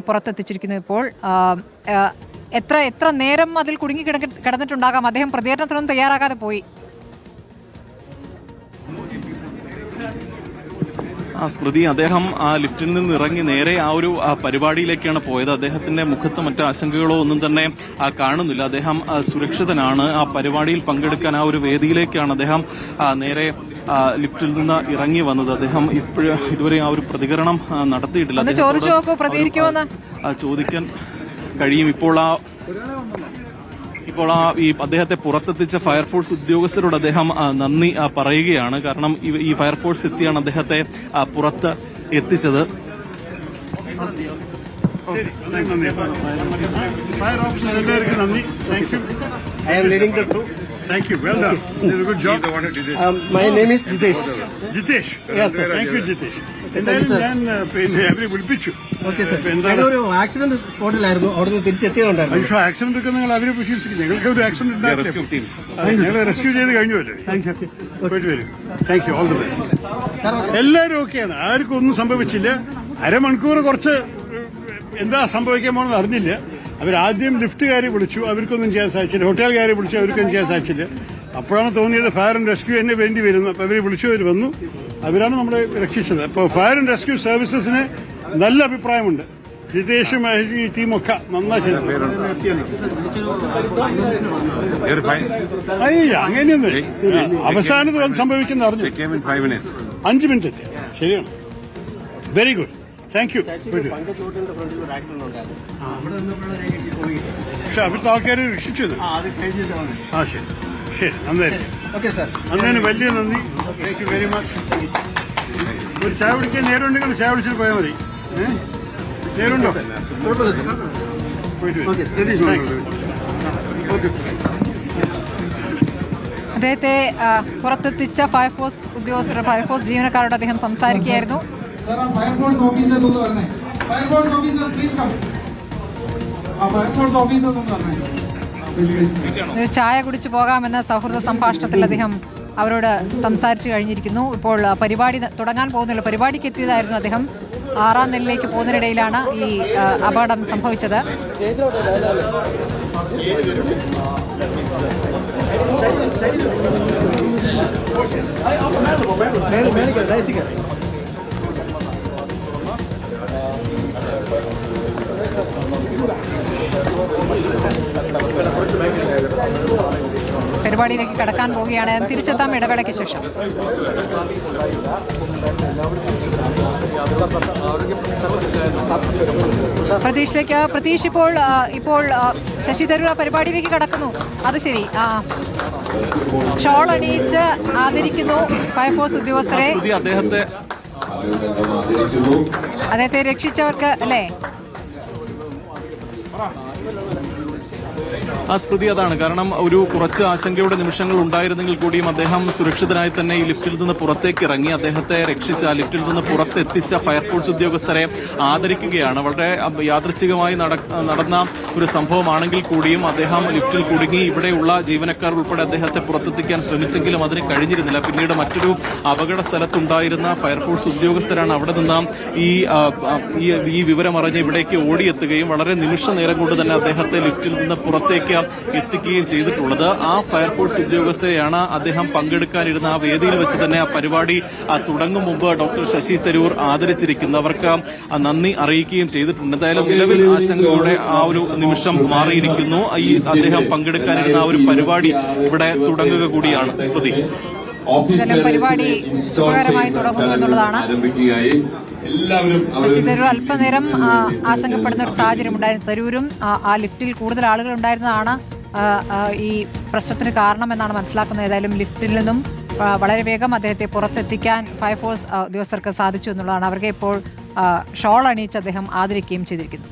പുറത്തെത്തിച്ചിരിക്കുന്നു. ഇപ്പോൾ എത്ര നേരം അതിൽ കുടുങ്ങി കിടന്നിട്ടുണ്ടാകാം? അദ്ദേഹം പ്രതികരണത്തിനൊന്നും തയ്യാറാകാതെ പോയി. സ്മൃതി, അദ്ദേഹം ആ ലിഫ്റ്റിൽ നിന്ന് ഇറങ്ങി നേരെ ആ ഒരു പരിപാടിയിലേക്കാണ് പോയത്. അദ്ദേഹത്തിന്റെ മുഖത്ത് മറ്റ് ആശങ്കകളോ ഒന്നും തന്നെ കാണുന്നില്ല. അദ്ദേഹം സുരക്ഷിതനാണ്. ആ പരിപാടിയിൽ പങ്കെടുക്കാൻ ആ ഒരു വേദിയിലേക്കാണ് അദ്ദേഹം നേരെ ലിഫ്റ്റിൽ നിന്ന് ഇറങ്ങി വന്നത്. അദ്ദേഹം ഇതുവരെ ആ ഒരു പ്രതികരണം നടത്തിയിട്ടില്ല. ചോദിക്കാൻ കഴിയും. ഇപ്പോൾ ഈ അദ്ദേഹത്തെ പുറത്തെത്തിച്ച ഫയർഫോഴ്സ് ഉദ്യോഗസ്ഥരോട് അദ്ദേഹം നന്ദി പറയുകയാണ്. കാരണം ഈ ഫയർഫോഴ്സ് എത്തിയാണ് അദ്ദേഹത്തെ പുറത്ത് എത്തിച്ചത്. Thank you. Well done. You did a good job. My name is Jitesh. Jitesh. Yes, sir. Thank you, Jitesh. എന്തായാലും ഞാൻ അവരെ വിളിപ്പിച്ചു. ഒരു ആക്സിഡന്റ് സ്പോട്ടിലായിരുന്നു, അവിടുന്ന് തിരിച്ചെത്തിയതുകൊണ്ടായിരുന്നു. പക്ഷേ ആക്സിഡന്റ് ഒക്കെ നിങ്ങൾ അവരെ പ്രശംസിക്കും. ഞങ്ങൾക്ക് ഒരു ആക്സിഡന്റ് ഉണ്ടാക്കില്ല, ഞങ്ങൾ റെസ്ക്യൂ ചെയ്ത് കഴിഞ്ഞല്ലേ. പോയിട്ട് വരും. Thank you. All the best. എല്ലാവരും ഓക്കെയാണ്, ആർക്കും ഒന്നും സംഭവിച്ചില്ല. അരമണിക്കൂർ കുറച്ച് എന്താ സംഭവിക്കാൻ പോകുന്നത് അറിഞ്ഞില്ല. അവരാദ്യം ലിഫ്റ്റുകാരെ വിളിച്ചു, അവർക്കൊന്നും ചെയ്യാൻ സാധിച്ചില്ല. ഹോട്ടലുകാരെ വിളിച്ചു, അവർക്കൊന്നും ചെയ്യാൻ സാധിച്ചില്ല. അപ്പോഴാണ് തോന്നിയത് ഫയർ ആൻഡ് റെസ്ക്യൂ തന്നെ വേണ്ടി വരുന്നു. അപ്പോൾ അവരെ വിളിച്ചവർ വന്നു, അവരാണ് നമ്മളെ രക്ഷിച്ചത്. അപ്പോൾ ഫയർ ആൻഡ് റെസ്ക്യൂ സർവീസസിന് നല്ല അഭിപ്രായമുണ്ട്. ജിതേഷും ഈ ടീമൊക്കെ നന്നായി ചെയ്തു. അങ്ങനെയൊന്നും അവസാനത്ത് വന്ന് സംഭവിക്കുന്ന അറിഞ്ഞു. 5 മിനിറ്റ് എത്തി. ശരിയാണ്. Very good. Thank you. പക്ഷെ അവിടുത്തെ ആൾക്കാരെ രക്ഷിച്ചത്. ശരി ശരി, നന്നായിരുന്നു. വലിയ നന്ദി. Thank you very much. ഒരു ചായ കുടിക്കാൻ നേരം ഉണ്ടെങ്കിൽ ചായ കുടിച്ചിട്ട് പോയാൽ മതി. നേരമുണ്ടോ? അദ്ദേഹത്തെ പുറത്തെത്തിച്ച ഫയർഫോഴ്സ് ഉദ്യോഗസ്ഥർ, ഫയർഫോഴ്സ് ജീവനക്കാരോട് അദ്ദേഹം സംസാരിക്കുകയായിരുന്നു. ചായ കുടിച്ചു പോകാമെന്ന സൗഹൃദ സംഭാഷണത്തിൽ അദ്ദേഹം അവരോട് സംസാരിച്ചു കഴിഞ്ഞിരിക്കുന്നു. ഇപ്പോൾ പരിപാടി തുടങ്ങാൻ പോകുന്നുള്ള പരിപാടിക്ക് എത്തിയതായിരുന്നു അദ്ദേഹം. 6ാം നിലയിലേക്ക് പോകുന്നതിനിടയിലാണ് ഈ അപകടം സംഭവിച്ചത്. പരിപാടിയിലേക്ക് കടക്കാൻ പോവുകയാണ്. തിരിച്ചെത്താം ഇടവേളയ്ക്ക് ശേഷം. പ്രതീഷിലേക്ക്. പ്രതീഷ്, ഇപ്പോൾ ശശി തരൂർ പരിപാടിയിലേക്ക് കടക്കുന്നു. അത് ശരി, ഷോൾ അണിയിച്ച് ആദരിക്കുന്നു ഫയർഫോഴ്സ് ഉദ്യോഗസ്ഥരെ. അദ്ദേഹത്തെ രക്ഷിച്ചവർക്ക് അല്ലേ? സ്മൃതി, അതാണ് കാരണം. ഒരു കുറച്ച് ആശങ്കയുടെ നിമിഷങ്ങൾ ഉണ്ടായിരുന്നെങ്കിൽ കൂടിയും അദ്ദേഹം സുരക്ഷിതനായി തന്നെ ഈ ലിഫ്റ്റിൽ നിന്ന് പുറത്തേക്ക് ഇറങ്ങി. അദ്ദേഹത്തെ രക്ഷിച്ച, ലിഫ്റ്റിൽ നിന്ന് പുറത്തെത്തിച്ച ഫയർഫോഴ്സ് ഉദ്യോഗസ്ഥരെ ആദരിക്കുകയാണ്. വളരെ യാദൃച്ഛികമായി നടന്ന ഒരു സംഭവമാണെങ്കിൽ കൂടിയും അദ്ദേഹം ലിഫ്റ്റിൽ കുടുങ്ങി. ഇവിടെയുള്ള ജീവനക്കാർ ഉൾപ്പെടെ അദ്ദേഹത്തെ പുറത്തെത്തിക്കാൻ ശ്രമിച്ചെങ്കിലും അതിന് കഴിഞ്ഞിരുന്നില്ല. പിന്നീട് മറ്റൊരു അപകട സ്ഥലത്തുണ്ടായിരുന്ന ഫയർഫോഴ്സ് ഉദ്യോഗസ്ഥരാണ് അവിടെ നിന്ന് ഈ വിവരമറിഞ്ഞ് ഇവിടേക്ക് ഓടിയെത്തുകയും വളരെ നിമിഷ നേരം കൊണ്ട് തന്നെ അദ്ദേഹത്തെ ലിഫ്റ്റിൽ നിന്ന് പുറത്തേക്ക് എത്തിക്കുകയും ചെയ്തിട്ടുള്ളത്. ആ ഫയർഫോഴ്സ് ഉദ്യോഗസ്ഥരെയാണ് അദ്ദേഹം പങ്കെടുക്കാനിരുന്ന ആ വേദിയിൽ വെച്ച് തന്നെ ആ പരിപാടി തുടങ്ങും മുമ്പ് ഡോക്ടർ ശശി തരൂർ ആദരിച്ചിരിക്കുന്നു. അവർക്ക് നന്ദി അറിയിക്കുകയും ചെയ്തിട്ടുണ്ട്. എന്തായാലും നിലവിൽ ആശങ്കയുടെ ആ ഒരു നിമിഷം മാറിയിരിക്കുന്നു. ഈ അദ്ദേഹം പങ്കെടുക്കാനിരുന്ന ആ ഒരു പരിപാടി ഇവിടെ തുടങ്ങുക കൂടിയാണ്. സ്മൃതി, പരിപാടി സുഖകരമായി തുടങ്ങുന്നു എന്നുള്ളതാണ്. ശശി തരൂർ അല്പനേരം ആശങ്കപ്പെടുന്ന ഒരു സാഹചര്യം ഉണ്ടായിരുന്നു. തരൂരും ആ ലിഫ്റ്റിൽ കൂടുതൽ ആളുകൾ ഉണ്ടായിരുന്നതാണ് ഈ പ്രശ്നത്തിന് കാരണമെന്നാണ് മനസ്സിലാക്കുന്നത്. ഏതായാലും ലിഫ്റ്റിൽ നിന്നും വളരെ വേഗം അദ്ദേഹത്തെ പുറത്തെത്തിക്കാൻ ഫയർഫോഴ്സ് ഉദ്യോഗസ്ഥർക്ക് സാധിച്ചു എന്നുള്ളതാണ്. അവർക്ക് ഇപ്പോൾ ഷോൾ അണിയിച്ച് അദ്ദേഹം ആദരിക്കുകയും ചെയ്തിരിക്കുന്നു.